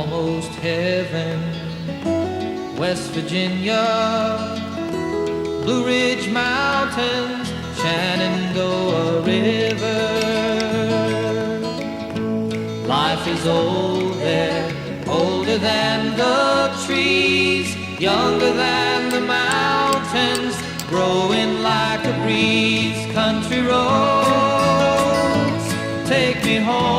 almost heaven. West Virginia, Blue Ridge Mountains, Shenandoah River. Life is old there, older than the trees, younger than the mountains, growing like a breeze. Country roads, take me home.